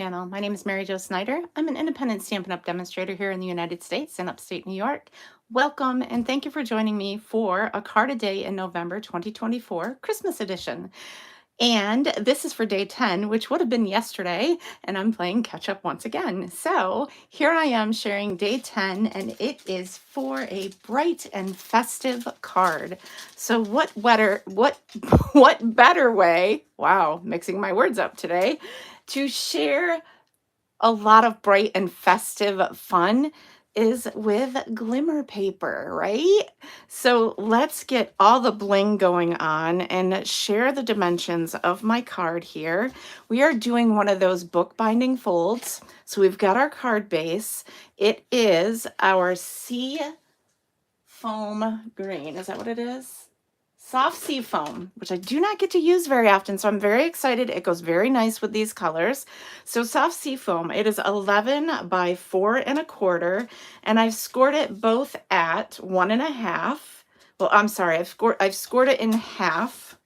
Channel. My name is Mary Jo Snyder. I'm an independent Stampin' Up! Demonstrator here in the United States in upstate New York. Welcome and thank you for joining me for a card a day in November 2024 Christmas edition. And this is for day 10, which would have been yesterday, and I'm playing catch up once again. So here I am sharing day 10, and it is for a bright and festive card. So what what better way, wow, mixing my words up today, to share a lot of bright and festive fun is with glimmer paper, right? So let's get all the bling going on and share the dimensions of my card here. We are doing one of those bookbinding folds. So we've got our card base. It is our sea foam green. Is that what it is? Soft sea foam, which I do not get to use very often, so I'm very excited. It goes very nice with these colors. So soft sea foam, it is 11 by 4¼ and I've scored it both at 1.5. Well, I'm sorry, I've scored it in half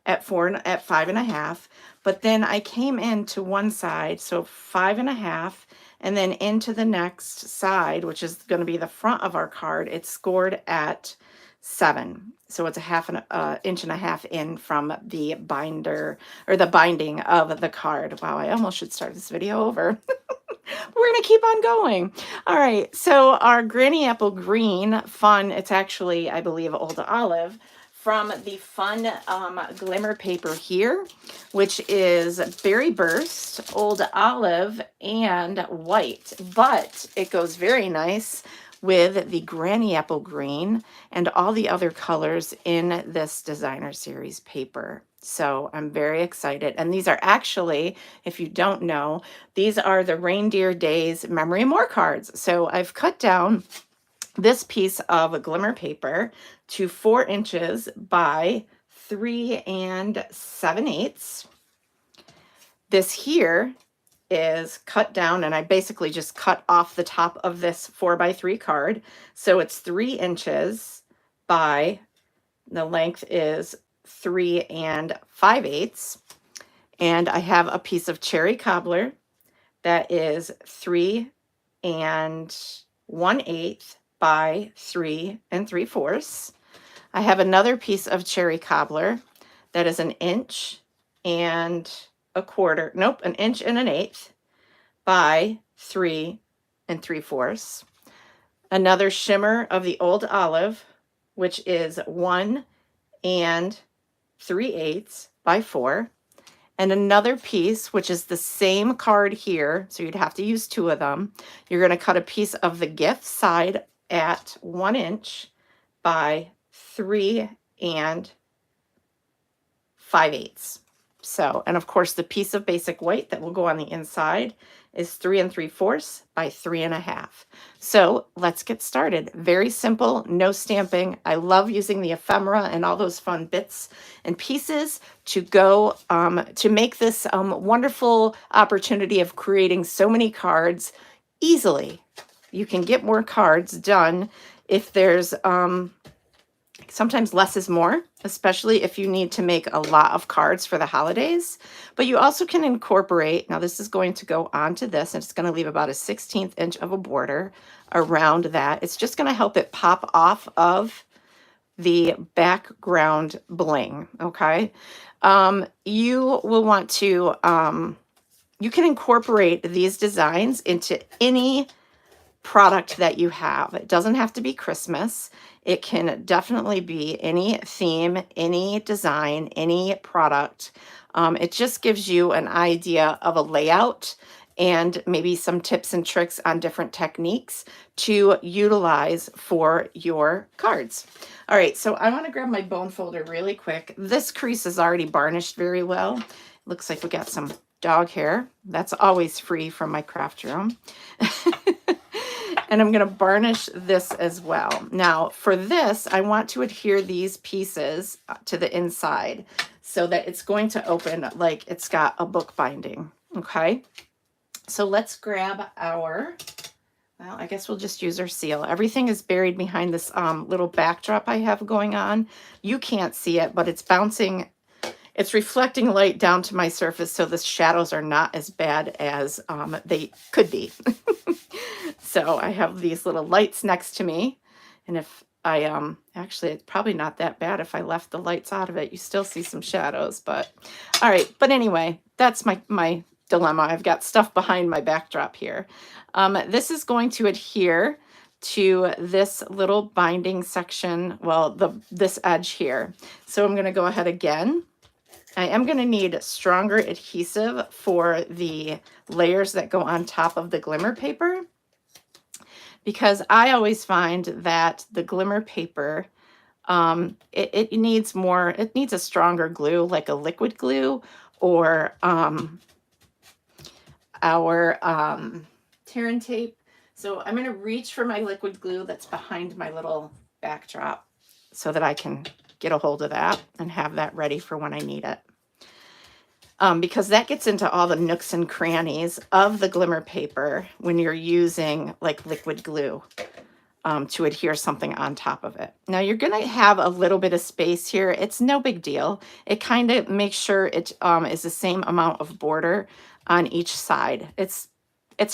at 5.5, but then I came into one side, so 5.5, and then into the next side, which is going to be the front of our card. It's scored at 7. So it's a inch and a half in from the binder or the binding of the card. Wow, I almost should start this video over. We're going to keep on going. All right, so our Granny Apple Green Fun, it's actually, I believe, Old Olive, from the fun glimmer paper here, which is Berry Burst, Old Olive, and white. But it goes very nice with the Granny Apple Green and all the other colors in this designer series paper. So I'm very excited. And these are actually, if you don't know, these are the Reindeer Days Memory and More cards. So I've cut down this piece of glimmer paper to 4 inches by 3 7/8. This here is cut down, and I basically just cut off the top of this 4x3 card. So it's 3 inches by, the length is 3 5/8. And I have a piece of cherry cobbler that is 3 1/8 by 3 3/4. I have another piece of cherry cobbler that is 1 1.25 nope, 1 1/8 by 3 3/4. Another shimmer of the Old Olive, which is 1 3/8 by 4. And another piece, which is the same card here, so you'd have to use 2 of them. You're going to cut a piece of the gift side at 1 inch by 3 5/8. So, and of course, the piece of basic white that will go on the inside is 3 3/4 by 3.5. So let's get started. Very simple, no stamping. I love using the ephemera and all those fun bits and pieces to go to make this wonderful opportunity of creating so many cards easily. You can get more cards done if there's sometimes less is more, especially if you need to make a lot of cards for the holidays. But you also can incorporate, now this is going to go onto this, and it's going to leave about a 1/16 inch of a border around that. It's just going to help it pop off of the background bling, okay? You will want to, you can incorporate these designs into any product that you have. It doesn't have to be Christmas. It can definitely be any theme, any design, any product. It just gives you an idea of a layout and maybe some tips and tricks on different techniques to utilize for your cards. All right, so I want to grab my bone folder really quick. This crease is already varnished very well. Looks like we got some dog hair. That's always free from my craft room. And I'm going to varnish this as well. Now, for this, I want to adhere these pieces to the inside so that it's going to open like it's got a book binding, okay? So let's grab our, well, I guess we'll just use our seal. Everything is buried behind this little backdrop I have going on. You can't see it, but it's bouncing it's reflecting light down to my surface, so the shadows are not as bad as they could be. So I have these little lights next to me, and if I actually, it's probably not that bad if I left the lights out of it. You still see some shadows, but all right. But anyway, that's my dilemma. I've got stuff behind my backdrop here. This is going to adhere to this little binding section, well, this edge here. So I'm going to go ahead again. I am going to need stronger adhesive for the layers that go on top of the glimmer paper, because I always find that the glimmer paper, it needs more, it needs a stronger glue, like a liquid glue, or our tear and tape. So I'm going to reach for my liquid glue that's behind my little backdrop so that I can get a hold of that and have that ready for when I need it. Because that gets into all the nooks and crannies of the glimmer paper when you're using like liquid glue to adhere something on top of it. Now you're going to have a little bit of space here. It's no big deal. It kind of makes sure it is the same amount of border on each side. It's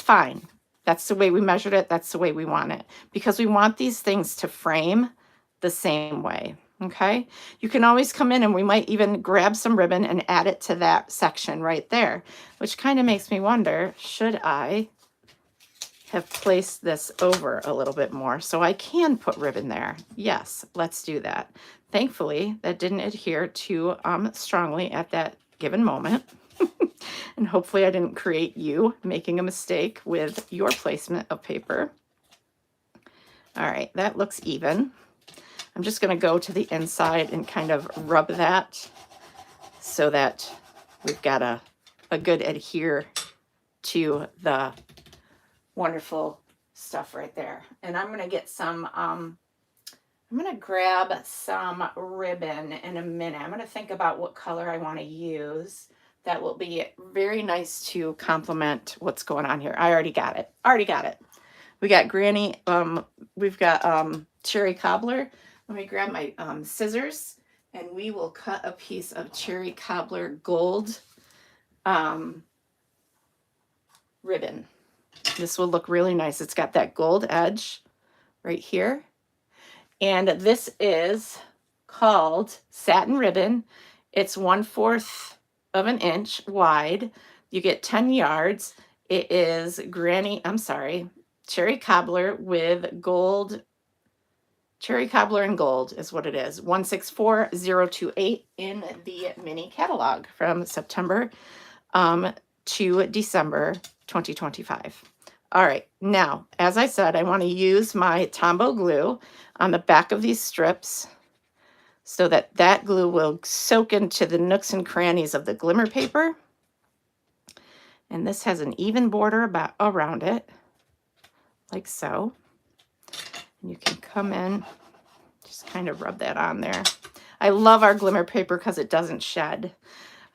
fine. That's the way we measured it. That's the way we want it, because we want these things to frame the same way. Okay, you can always come in and we might even grab some ribbon and add it to that section right there, which kind of makes me wonder, should I have placed this over a little bit more so I can put ribbon there? Yes, let's do that. Thankfully, that didn't adhere too strongly at that given moment. And hopefully I didn't create you making a mistake with your placement of paper. All right, that looks even. I'm just going to go to the inside and kind of rub that so that we've got a good adhere to the wonderful stuff right there. And I'm going to get some, I'm going to grab some ribbon in a minute. I'm going to think about what color I want to use. That will be very nice to complement what's going on here. I already got it. We got granny, we've got cherry cobbler. Let me grab my scissors and we will cut a piece of cherry cobbler gold ribbon. This will look really nice. It's got that gold edge right here. And this is called satin ribbon. It's 1/4 of an inch wide. You get 10 yards. It is cherry cobbler with gold. Cherry cobbler and gold is what it is. 164028 in the mini catalog from September to December 2025. All right, now, as I said, I want to use my Tombow glue on the back of these strips so that that glue will soak into the nooks and crannies of the glimmer paper. And this has an even border around it, like so. And you can come in, just kind of rub that on there. I love our glimmer paper because it doesn't shed.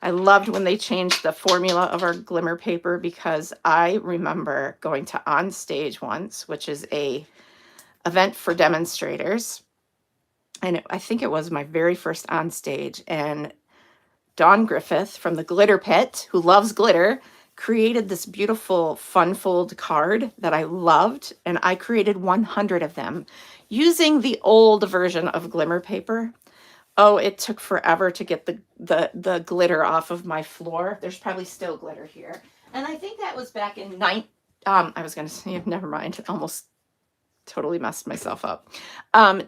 I loved when they changed the formula of our glimmer paper, because I remember going to On Stage once, which is a event for demonstrators. And I think it was my very first On Stage. And Dawn Griffith from the Glitter Pit, who loves glitter, created this beautiful fun fold card that I loved. And I created 100 of them using the old version of glimmer paper. Oh, it took forever to get the glitter off of my floor. There's probably still glitter here. And I think that was back in I was going to say, never mind. Almost totally messed myself up.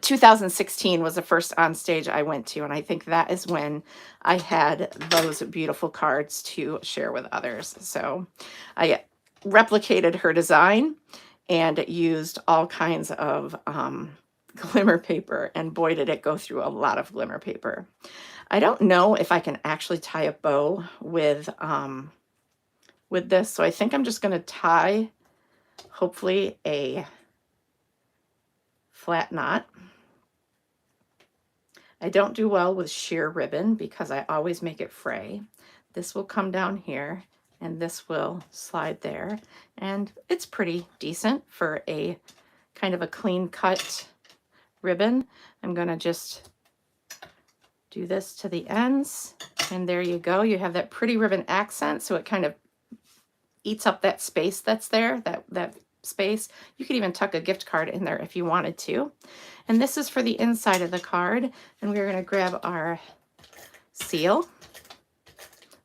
2016 was the first On Stage I went to. And I think that is when I had those beautiful cards to share with others. So I replicated her design and used all kinds of glimmer paper, and boy, did it go through a lot of glimmer paper. I don't know if I can actually tie a bow with this, so I think I'm just going to tie, hopefully, a flat knot. I don't do well with sheer ribbon because I always make it fray. This will come down here and this will slide there, and it's pretty decent for a kind of a clean cut ribbon. I'm going to just do this to the ends And there you go. You have that pretty ribbon accent, so it kind of eats up that space that's there, that space. You could even tuck a gift card in there if you wanted to. And this is for the inside of the card. And we're going to grab our seal.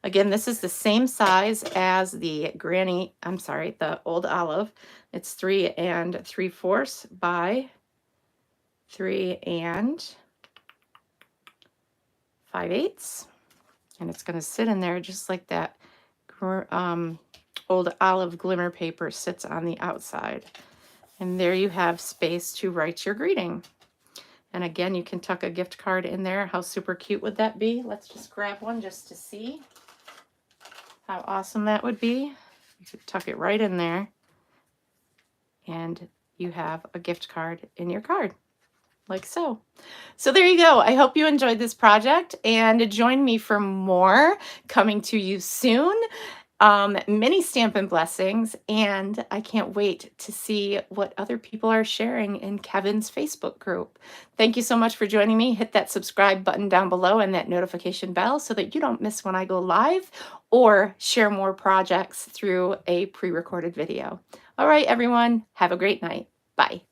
Again, this is the same size as the the Old Olive. It's 3 3/4 by 3 5/8. And it's going to sit in there just like that Old Olive glimmer paper sits on the outside. And there you have space to write your greeting. And again, you can tuck a gift card in there. How super cute would that be? Let's just grab one just to see how awesome that would be. You could tuck it right in there, and you have a gift card in your card, like so. So there you go. I hope you enjoyed this project, and join me for more coming to you soon. Many Stampin' Blessings, and I can't wait to see what other people are sharing in Kevin's Facebook group. Thank you so much for joining me. Hit that subscribe button down below and that notification bell so that you don't miss when I go live or share more projects through a pre-recorded video. All right, everyone, have a great night. Bye.